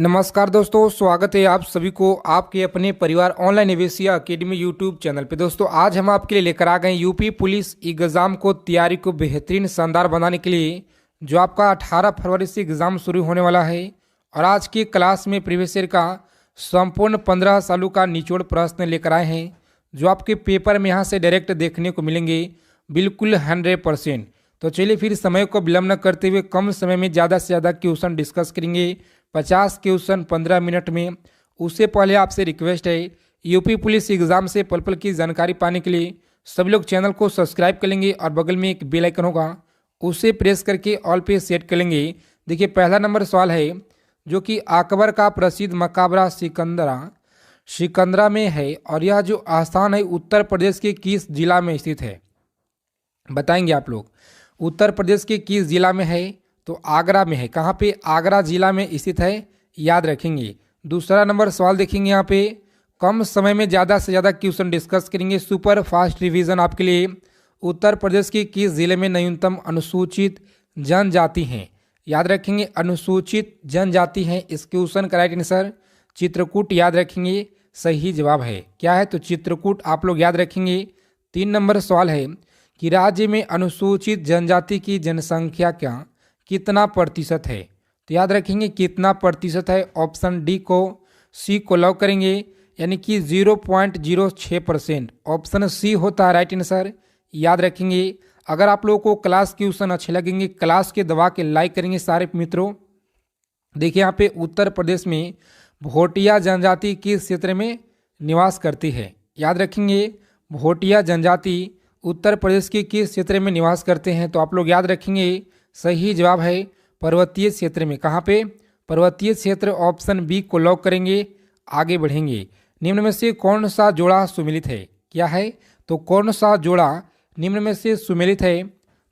नमस्कार दोस्तों, स्वागत है आप सभी को आपके अपने परिवार ऑनलाइन निवेशीय अकेडमी यूट्यूब चैनल पे। दोस्तों आज हम आपके लिए लेकर आ गए यूपी पुलिस एग्जाम को तैयारी को बेहतरीन शानदार बनाने के लिए, जो आपका 18 फरवरी से एग्ज़ाम शुरू होने वाला है। और आज की क्लास में प्रीवियस ईयर का संपूर्ण 15 सालों का निचोड़ प्रश्न लेकर आए हैं, जो आपके पेपर में यहाँ से डायरेक्ट देखने को मिलेंगे, बिल्कुल 100%। तो चलिए फिर समय को विलम्ब न करते हुए कम समय में ज़्यादा से ज़्यादा क्वेश्चन डिस्कस करेंगे। 50 क्वेश्चन 15 मिनट में। उससे पहले आपसे रिक्वेस्ट है, यूपी पुलिस एग्ज़ाम से पल पल की जानकारी पाने के लिए सभी लोग चैनल को सब्सक्राइब कर लेंगे और बगल में एक बेल आइकन होगा, उसे प्रेस करके ऑल पे सेट कर लेंगे। देखिए पहला नंबर सवाल है, जो कि अकबर का प्रसिद्ध मकबरा सिकंदरा में है, और यह जो आस्थान है उत्तर प्रदेश के किस जिला में स्थित है? बताएंगे आप लोग। उत्तर प्रदेश के किस जिला में है? तो आगरा में है। कहाँ पे? आगरा जिला में स्थित है, याद रखेंगे। दूसरा नंबर सवाल देखेंगे, यहाँ पे कम समय में ज़्यादा से ज़्यादा क्वेश्चन डिस्कस करेंगे। सुपर फास्ट रिवीजन आपके लिए। उत्तर प्रदेश के किस जिले में न्यूनतम अनुसूचित जनजाति हैं? याद रखेंगे, अनुसूचित जनजाति हैं। इस क्वेश्चन का राइट आंसर चित्रकूट, याद रखेंगे, सही जवाब है। क्या है? तो चित्रकूट आप लोग याद रखेंगे। 3 नंबर सवाल है कि राज्य में अनुसूचित जनजाति की जनसंख्या कितना प्रतिशत है? तो याद रखेंगे कितना प्रतिशत है। ऑप्शन सी को लॉक करेंगे, यानी कि 0.06%। ऑप्शन सी होता है राइट आंसर, याद रखेंगे। अगर आप लोगों को क्लास क्वेश्चन अच्छे लगेंगे, क्लास के दबा के लाइक करेंगे सारे मित्रों। देखिए यहाँ पे उत्तर प्रदेश में भोटिया जनजाति किस क्षेत्र में निवास करती है? याद रखेंगे, भोटिया जनजाति उत्तर प्रदेश के किस क्षेत्र में निवास करते हैं? तो आप लोग याद रखेंगे, सही जवाब है पर्वतीय क्षेत्र में। कहाँ पे? पर्वतीय क्षेत्र। ऑप्शन बी को लॉक करेंगे, आगे बढ़ेंगे। निम्न में से कौन सा जोड़ा सुमेलित है? क्या है? तो कौन सा जोड़ा निम्न में से सुमेलित है?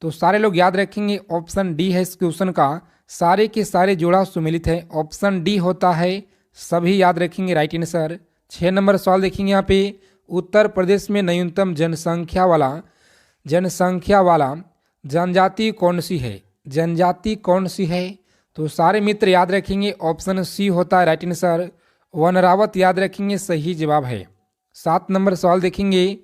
तो सारे लोग याद रखेंगे, ऑप्शन डी है इस क्वेश्चन का, सारे के सारे जोड़ा सुमेलित है। ऑप्शन डी होता है, सभी याद रखेंगे, राइट आंसर। 6 नंबर सवाल देखेंगे यहाँ पे, उत्तर प्रदेश में न्यूनतम जनसंख्या वाला जनजाति कौन सी है? जनजाति कौन सी है? तो सारे मित्र याद रखेंगे, ऑप्शन सी होता है राइट आंसर, वनरावत, याद रखेंगे, सही जवाब है। 7 नंबर सवाल देखेंगे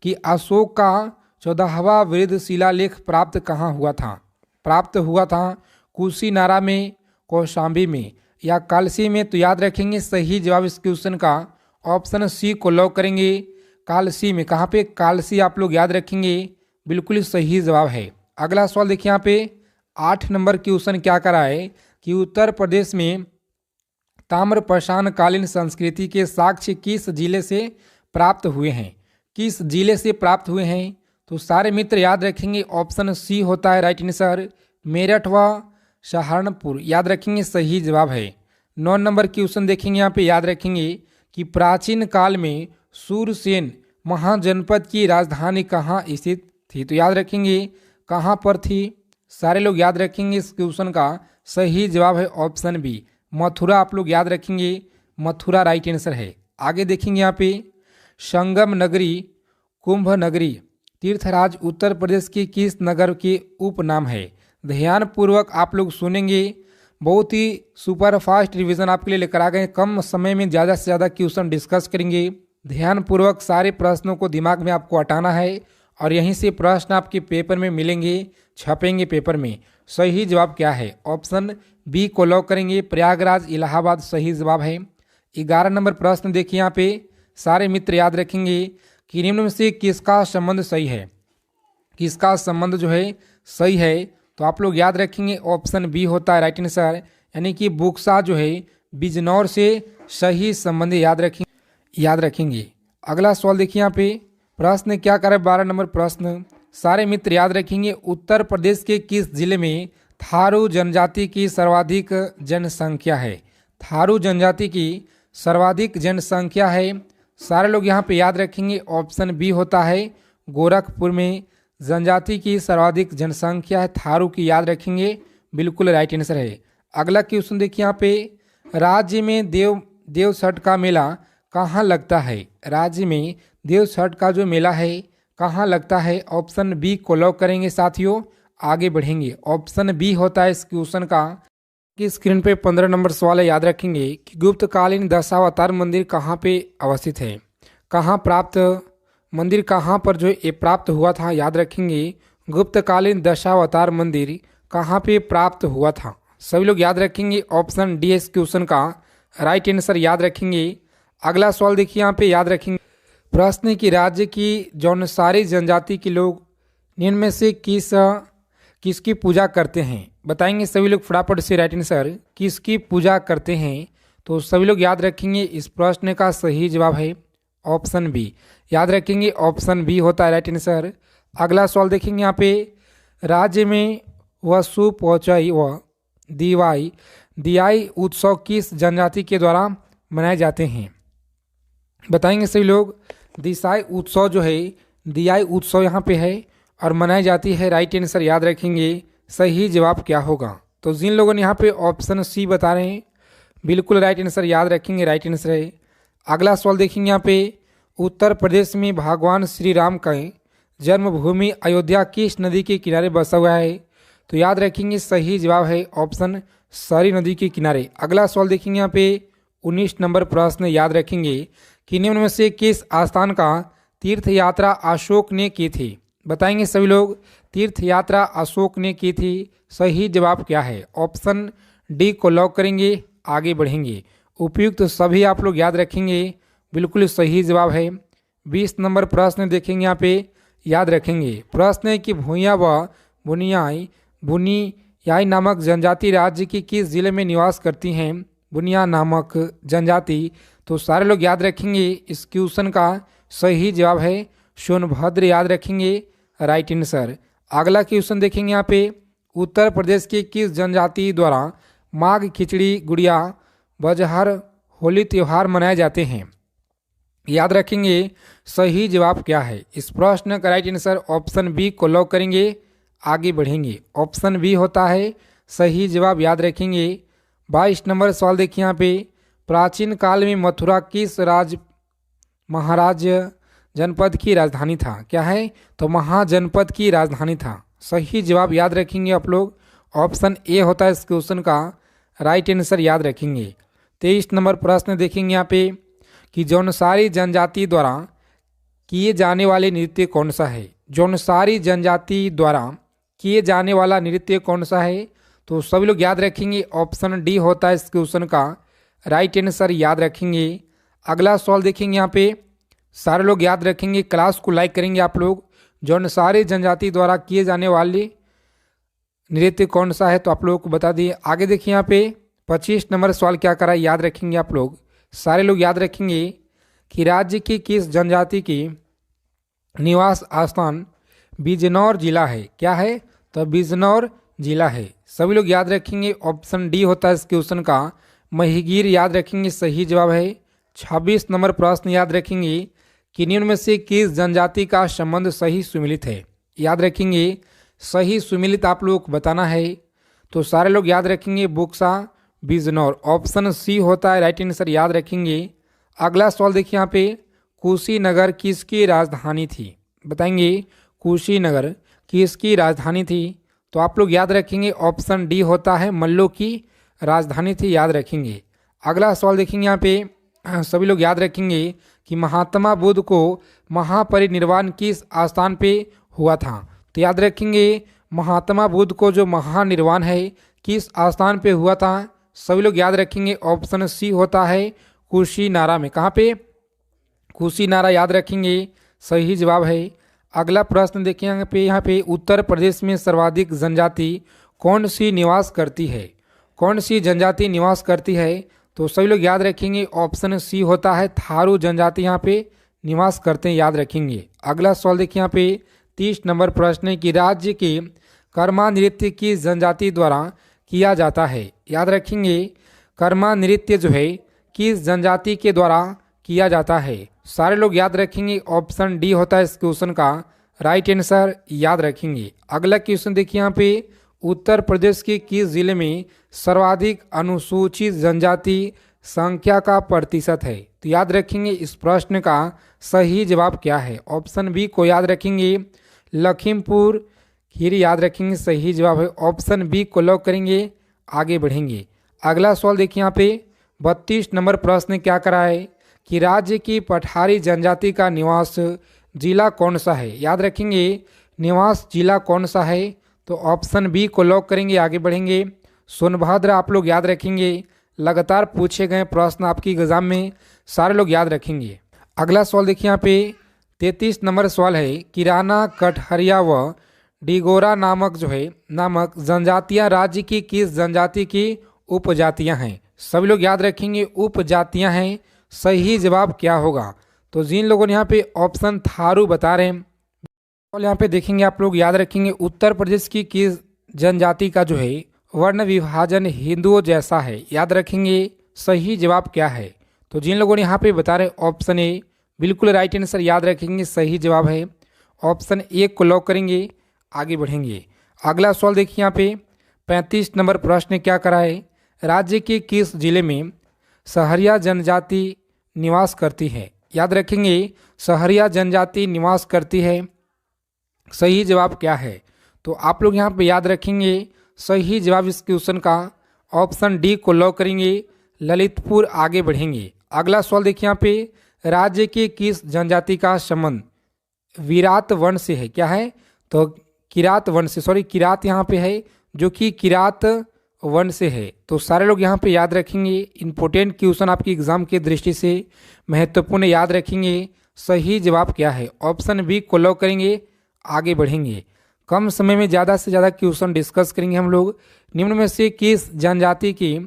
कि अशोक का 14वां वृद्ध शिलालेख प्राप्त कहाँ हुआ था? प्राप्त हुआ था कुशीनारा में, कौशाम्बी में, या कालसी में? तो याद रखेंगे, सही जवाब इस क्वेश्चन का ऑप्शन सी को लॉक करेंगे, कालसी में। कहाँ पे? कालसी आप लोग याद रखेंगे, बिल्कुल सही जवाब है। अगला सवाल देखिए यहाँ पे 8 नंबर क्वेश्चन क्या करा है कि उत्तर प्रदेश में ताम्रपाषाण कालीन संस्कृति के साक्ष्य किस जिले से प्राप्त हुए हैं? किस जिले से प्राप्त हुए हैं? तो सारे मित्र याद रखेंगे, ऑप्शन सी होता है राइट आंसर, मेरठ व सहारनपुर, याद रखेंगे, सही जवाब है। 9 नंबर क्वेश्चन देखेंगे यहाँ पे, याद रखेंगे कि प्राचीन काल में सूरसेन महाजनपद की राजधानी कहाँ स्थित थी? तो याद रखेंगे, कहाँ पर थी? सारे लोग याद रखेंगे, इस क्वेश्चन का सही जवाब है ऑप्शन बी, मथुरा। आप लोग याद रखेंगे, मथुरा राइट आंसर है। आगे देखेंगे यहाँ पे, संगम नगरी, कुंभ नगरी, तीर्थराज उत्तर प्रदेश के किस नगर के उपनाम है? ध्यान पूर्वक आप लोग सुनेंगे, बहुत ही सुपर फास्ट रिवीजन आपके लिए लेकर आ गए। कम समय में ज़्यादा से ज़्यादा क्वेश्चन डिस्कस करेंगे। ध्यान पूर्वक सारे प्रश्नों को दिमाग में आपको हटाना है, और यहीं से प्रश्न आपके पेपर में मिलेंगे, छपेंगे पेपर में। सही जवाब क्या है? ऑप्शन बी को लॉक करेंगे, प्रयागराज इलाहाबाद, सही जवाब है। 11 नंबर प्रश्न देखिए यहाँ पे, सारे मित्र याद रखेंगे कि निम्न में से किसका संबंध सही है? किसका संबंध जो है सही है? तो आप लोग याद रखेंगे, ऑप्शन बी होता है राइट आंसर, यानी कि बुक्सा जो है बिजनौर से सही संबंध याद रखेंगे। अगला सवाल देखिए यहाँ पे, प्रश्न क्या करे 12 नंबर प्रश्न, सारे मित्र याद रखेंगे, उत्तर प्रदेश के किस जिले में थारू जनजाति की सर्वाधिक जनसंख्या है? थारू जनजाति की सर्वाधिक जनसंख्या है। सारे लोग यहाँ पे याद रखेंगे, ऑप्शन बी होता है, गोरखपुर में जनजाति की सर्वाधिक जनसंख्या है थारू की, याद रखेंगे, बिल्कुल राइट आंसर है। अगला क्वेश्चन देखिए यहाँ पे, राज्य में देव छठ का मेला कहाँ लगता है? राज्य में देव छठ का जो मेला है कहाँ लगता है? ऑप्शन बी को लॉक करेंगे साथियों, आगे बढ़ेंगे। ऑप्शन बी होता है इस क्वेश्चन का कि स्क्रीन पे 15 नंबर सवाल है, याद रखेंगे कि गुप्तकालीन दशावतार मंदिर कहाँ पे अवस्थित है, कहाँ प्राप्त मंदिर कहाँ पर जो ये प्राप्त हुआ था। याद रखेंगे गुप्तकालीन दशावतार मंदिर कहाँ पे प्राप्त हुआ था। सभी लोग याद रखेंगे ऑप्शन डी इस क्वेश्चन का राइट आंसर याद रखेंगे। अगला सवाल देखिए यहाँ पे, याद रखेंगे प्रश्न की राज्य की जौनसारी जनजाति के लोग निम्न में से किसकी पूजा करते हैं। बताएंगे सभी लोग फटाफट से राइट आंसर किसकी पूजा करते हैं। तो सभी लोग याद रखेंगे इस प्रश्न का सही जवाब है ऑप्शन बी। याद रखेंगे ऑप्शन बी होता है राइट आंसर। अगला सवाल देखेंगे यहाँ पे, राज्य में वसु पहुँचाई व दियाई उत्सव किस जनजाति के द्वारा मनाए जाते हैं। बताएंगे सभी लोग दिसाई उत्सव जो है दियाई उत्सव यहाँ पे है और मनाई जाती है। राइट आंसर याद रखेंगे सही जवाब क्या होगा। तो जिन लोगों ने यहाँ पे ऑप्शन सी बता रहे हैं बिल्कुल राइट आंसर याद रखेंगे, राइट आंसर है। अगला सवाल देखेंगे यहाँ पे, उत्तर प्रदेश में भगवान श्री राम का जन्मभूमि अयोध्या किस नदी के किनारे बसा हुआ है। तो याद रखेंगे सही जवाब है ऑप्शन सरी नदी के किनारे। अगला सवाल देखेंगे यहाँ पे 19 नंबर प्रश्न, याद रखेंगे कि निम्न में से किस आस्थान का तीर्थ यात्रा अशोक ने की थी। बताएंगे सभी लोग तीर्थ यात्रा अशोक ने की थी। सही जवाब क्या है, ऑप्शन डी को लॉक करेंगे, आगे बढ़ेंगे। उपयुक्त तो सभी आप लोग याद रखेंगे, बिल्कुल सही जवाब है। 20 नंबर प्रश्न देखेंगे यहाँ पे, याद रखेंगे प्रश्न है कि भूया व बुनियाई नामक जनजाति राज्य की किस जिले में निवास करती हैं। बुनिया नामक जनजाति, तो सारे लोग याद रखेंगे इस क्वेश्चन का सही जवाब है सोनभद्र, याद रखेंगे राइट आंसर। अगला क्वेश्चन देखेंगे यहाँ पे, उत्तर प्रदेश की किस जनजाति द्वारा माघ खिचड़ी गुड़िया बजहर होली त्यौहार मनाए जाते हैं। याद रखेंगे सही जवाब क्या है। इस प्रश्न का राइट आंसर ऑप्शन बी को लॉक करेंगे, आगे बढ़ेंगे। ऑप्शन बी होता है सही जवाब, याद रखेंगे। 22 नंबर सवाल देखिए यहाँ पे, प्राचीन काल में मथुरा किस महाराज जनपद की राजधानी था। क्या है, तो महाजनपद की राजधानी था। सही जवाब याद रखेंगे आप लोग, ऑप्शन ए होता है इस क्वेश्चन का राइट आंसर, याद रखेंगे। 23 नंबर प्रश्न देखेंगे यहाँ पे कि जौनसारी जनजाति द्वारा किए जाने वाले नृत्य कौन सा है। जौनसारी जनजाति द्वारा किए जाने वाला नृत्य कौन सा है। तो सभी लोग याद रखेंगे ऑप्शन डी होता है इस क्वेश्चन का राइट आंसर, याद रखेंगे। अगला सवाल देखेंगे यहाँ पे, सारे लोग याद रखेंगे, क्लास को लाइक करेंगे आप लोग। जौनसारी जनजाति द्वारा किए जाने वाले नृत्य कौन सा है, तो आप लोगों को बता दिए। आगे देखिए यहाँ पे 25 नंबर सवाल क्या करा, याद रखेंगे आप लोग। सारे लोग याद रखेंगे कि राज्य की किस जनजाति की निवास स्थान बिजनौर जिला है। क्या है, तो बिजनौर जिला है। सभी लोग याद रखेंगे ऑप्शन डी होता है इस क्वेश्चन का महिगीर, याद रखेंगे सही जवाब है। 26 नंबर प्रश्न, याद रखेंगे कि निम्न में से किस जनजाति का संबंध सही सुमिलित है। याद रखेंगे सही सुमिलित आप लोग बताना है। तो सारे लोग याद रखेंगे बुक्सा बिजनौर, ऑप्शन सी होता है राइट आंसर, याद रखेंगे। अगला सवाल देखिए यहाँ पे, कुशीनगर किसकी राजधानी थी। बताएंगे कुशीनगर किसकी राजधानी थी। तो आप लोग याद रखेंगे ऑप्शन डी होता है मल्लो की राजधानी थी, याद रखेंगे। अगला सवाल देखेंगे यहाँ पे, सभी लोग याद रखेंगे कि महात्मा बुद्ध को महापरिनिर्वाण किस स्थान पे हुआ था। तो याद रखेंगे महात्मा बुद्ध को जो महानिर्वाण है किस स्थान पे हुआ था। सभी लोग याद रखेंगे ऑप्शन सी होता है कुशीनारा में। कहाँ पे, कुशीनारा, याद रखेंगे सही जवाब है। अगला प्रश्न देखिए यहाँ पे उत्तर प्रदेश में सर्वाधिक जनजाति कौन सी निवास करती है। कौन सी जनजाति निवास करती है। तो सभी लोग याद रखेंगे ऑप्शन सी होता है थारू जनजाति यहाँ पे निवास करते हैं, याद रखेंगे। अगला सवाल देखिए यहाँ पे 30 नंबर प्रश्न है कि राज्य के कर्मा नृत्य की जनजाति द्वारा किया जाता है। याद रखेंगे कर्मा नृत्य जो है किस जनजाति के द्वारा किया जाता है। सारे लोग याद रखेंगे ऑप्शन डी होता है इस क्वेश्चन का राइट आंसर, याद रखेंगे। अगला क्वेश्चन देखिए यहाँ पे, उत्तर प्रदेश के किस जिले में सर्वाधिक अनुसूचित जनजाति संख्या का प्रतिशत है। तो याद रखेंगे इस प्रश्न का सही जवाब क्या है। ऑप्शन बी को याद रखेंगे लखीमपुर खीरी, याद रखेंगे सही जवाब है। ऑप्शन बी को लॉक करेंगे, आगे बढ़ेंगे। अगला सवाल देखिए यहाँ पे 32 नंबर प्रश्न क्या करा है कि राज्य की पठारी जनजाति का निवास जिला कौन सा है। याद रखेंगे निवास जिला कौन सा है, तो ऑप्शन बी को लॉक करेंगे, आगे बढ़ेंगे। सोनभद्र आप लोग याद रखेंगे, लगातार पूछे गए प्रश्न आपकी एग्जाम में सारे लोग याद रखेंगे। अगला सवाल देखिए यहाँ पे 33 नंबर सवाल है कि राणा, कटहरिया व डिगोरा नामक जनजातियां राज्य की किस जनजाति की उपजातियां हैं। सभी लोग याद रखेंगे उपजातियां हैं। सही जवाब क्या होगा, तो जिन लोगों ने यहाँ पे ऑप्शन थारू बता रहे हैं, और यहाँ पे देखेंगे आप लोग याद रखेंगे उत्तर प्रदेश की किस जनजाति का वर्ण विभाजन हिंदुओं जैसा है। याद रखेंगे सही जवाब क्या है, तो जिन लोगों ने यहाँ पे बता रहे ऑप्शन ए बिल्कुल राइट आंसर, याद रखेंगे सही जवाब है। ऑप्शन ए को लॉक करेंगे, आगे बढ़ेंगे। अगला सवाल देखिए यहाँ पे 35 नंबर प्रश्न क्या करा है, राज्य के किस जिले में सहरिया जनजाति निवास करती है। याद रखेंगे सहरिया जनजाति निवास करती है। सही जवाब क्या है, तो आप लोग यहाँ पे याद रखेंगे सही जवाब इस क्वेश्चन का ऑप्शन डी को लॉक करेंगे, ललितपुर, आगे बढ़ेंगे। अगला सवाल देखिए यहाँ पे राज्य के किस जनजाति का संबंध विराट वंश से है। क्या है, तो किरात वंश से, किरात यहाँ पे है जो कि किरात वंश से है। तो सारे लोग यहाँ पे याद रखेंगे, इंपॉर्टेंट क्वेश्चन आपकी एग्जाम की दृष्टि से महत्वपूर्ण, याद रखेंगे सही जवाब क्या है। ऑप्शन बी को लॉक करेंगे, आगे बढ़ेंगे। कम समय में ज़्यादा से ज़्यादा क्वेश्चन डिस्कस करेंगे हम लोग। निम्न में से किस जनजाति की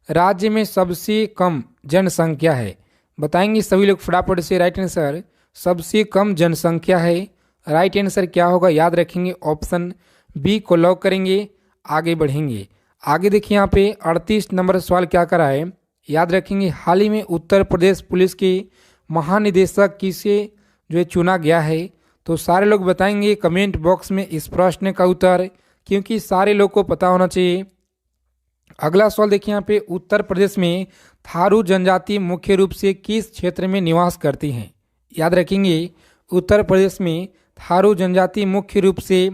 राज्य में सबसे कम जनसंख्या है, बताएंगे सभी लोग फटाफट से। राइट आंसर सबसे कम जनसंख्या है, राइट आंसर क्या होगा, याद रखेंगे ऑप्शन बी को लॉक करेंगे, आगे बढ़ेंगे। आगे देखिए यहाँ पे 38 नंबर सवाल क्या करा है, याद रखेंगे हाल ही में उत्तर प्रदेश पुलिस के महानिदेशक किसे चुना गया है। तो सारे लोग बताएंगे कमेंट बॉक्स में इस प्रश्न का उत्तर, क्योंकि सारे लोग को पता होना चाहिए। अगला सवाल देखिए यहाँ पे उत्तर प्रदेश में थारू जनजाति मुख्य रूप से किस क्षेत्र में निवास करती हैं। याद रखेंगे उत्तर प्रदेश में थारू जनजाति मुख्य रूप से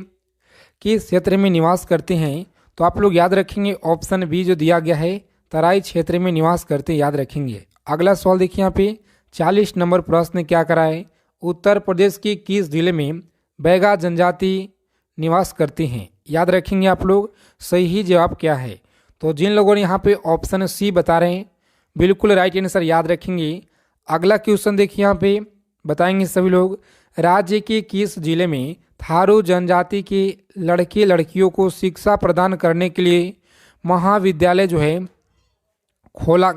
किस क्षेत्र में निवास करते हैं, तो आप लोग याद रखेंगे ऑप्शन बी जो दिया गया है, तराई क्षेत्र में निवास करते, याद रखेंगे। अगला सवाल देखिए यहाँ पे 40 नंबर प्रश्न क्या करा है, उत्तर प्रदेश की किस जिले में बैगा जनजाति निवास करती हैं। याद रखेंगे आप लोग सही जवाब क्या है, तो जिन लोगों ने यहाँ पे ऑप्शन सी बता रहे हैं बिल्कुल राइट आंसर, याद रखेंगे। अगला क्वेश्चन देखिए यहाँ पे बताएंगे सभी लोग, राज्य के किस जिले में थारू जनजाति के लड़के लड़कियों को शिक्षा प्रदान करने के लिए महाविद्यालय खोला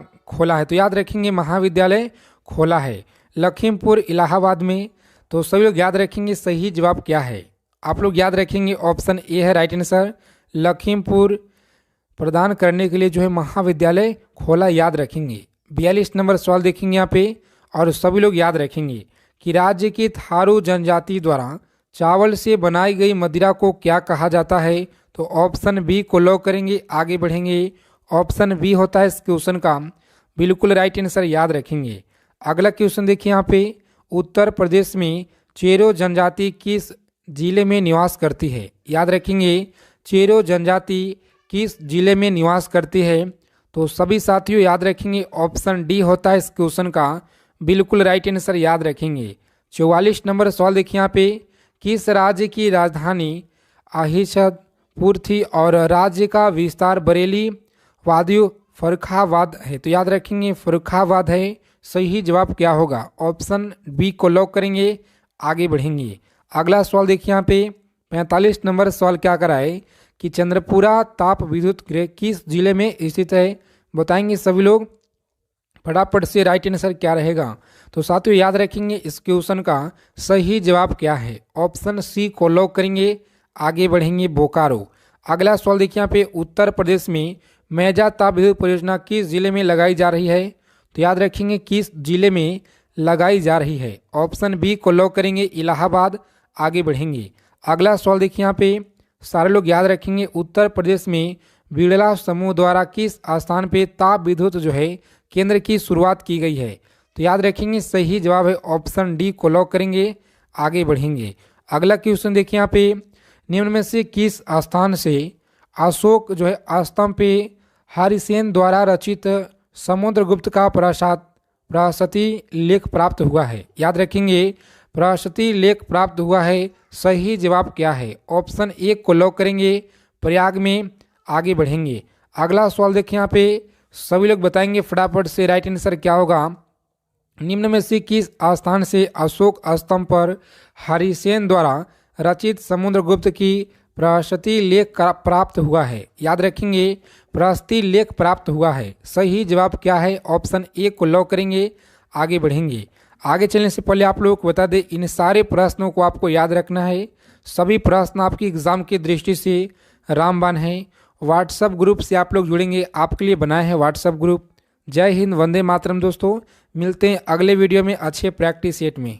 है। तो याद रखेंगे महाविद्यालय खोला है लखीमपुर इलाहाबाद में। तो सभी लोग याद रखेंगे सही जवाब क्या है, आप लोग याद रखेंगे ऑप्शन ए है राइट आंसर, लखीमपुर प्रदान करने के लिए महाविद्यालय खोला, याद रखेंगे। 42 नंबर सवाल देखेंगे यहाँ पे, और सभी लोग याद रखेंगे कि राज्य की थारू जनजाति द्वारा चावल से बनाई गई मदिरा को क्या कहा जाता है। तो ऑप्शन बी को लॉक करेंगे, आगे बढ़ेंगे। ऑप्शन बी होता है इस क्वेश्चन का बिल्कुल राइट आंसर, याद रखेंगे। अगला क्वेश्चन देखिए यहाँ पे, उत्तर प्रदेश में चेरो जनजाति किस जिले में निवास करती है। याद रखेंगे चेरो जनजाति किस जिले में निवास करती है, तो सभी साथियों याद रखेंगे ऑप्शन डी होता है इस क्वेश्चन का बिल्कुल राइट आंसर, याद रखेंगे। 44 नंबर सवाल देखिए यहाँ पे, किस राज्य की राजधानी आहिशदपुर थी और राज्य का विस्तार बरेली वादियों फर्रुखाबाद है। तो याद रखेंगे फर्रुखाबाद है। सही जवाब क्या होगा, ऑप्शन बी को लॉक करेंगे, आगे बढ़ेंगे। अगला सवाल देखिए यहाँ पे 45 नंबर सवाल क्या करा है कि चंद्रपुरा ताप विद्युत गृह किस जिले में स्थित है, बताएंगे सभी लोग फटाफट से। राइट आंसर क्या रहेगा, तो साथियों याद रखेंगे इस क्वेश्चन का सही जवाब क्या है, ऑप्शन सी को लॉक करेंगे, आगे बढ़ेंगे बोकारो। अगला सवाल देखिए यहाँ पे, उत्तर प्रदेश में मैजा ताप विद्युत परियोजना किस जिले में लगाई जा रही है। तो याद रखेंगे किस जिले में लगाई जा रही है, ऑप्शन बी को लॉक करेंगे, इलाहाबाद, आगे बढ़ेंगे। अगला सवाल देखिए यहाँ पे सारे लोग याद रखेंगे, उत्तर प्रदेश में बिड़ला समूह द्वारा किस स्थान पे ताप विद्युत केंद्र की शुरुआत की गई है। तो याद रखेंगे सही जवाब है ऑप्शन डी को लॉक करेंगे, आगे बढ़ेंगे। अगला क्वेश्चन देखिए यहाँ पे, निम्न में से किस स्थान से अशोक जो है स्तंभ पे हरिसेन द्वारा रचित समुद्रगुप्त का प्रशस्ति लेख प्राप्त हुआ है। याद रखेंगे, प्रशस्ति लेख प्राप्त हुआ है। सही जवाब क्या है? ऑप्शन 1 को लॉक करेंगे। प्रयाग में आगे बढ़ेंगे। अगला सवाल देखिए, यहाँ पे सभी लोग बताएंगे फटाफट से राइट आंसर क्या होगा। निम्न में से किस स्थान से अशोक स्तंभ पर हरिसेन द्वारा रचित समुद्रगुप्त की प्रशस्ति लेख प्राप्त हुआ है? याद रखेंगे, प्रशस्ति लेख प्राप्त हुआ है। सही जवाब क्या है? ऑप्शन 1 को लॉक करेंगे। आगे बढ़ेंगे। आगे चलने से पहले आप लोगों को बता दें, इन सारे प्रश्नों को आपको याद रखना है। सभी प्रश्न आपकी एग्जाम की दृष्टि से रामबाण है। व्हाट्सएप ग्रुप से आप लोग जुड़ेंगे, आपके लिए बनाए हैं व्हाट्सएप ग्रुप। जय हिंद, वंदे मातरम दोस्तों। मिलते हैं अगले वीडियो में अच्छे प्रैक्टिस सेट में।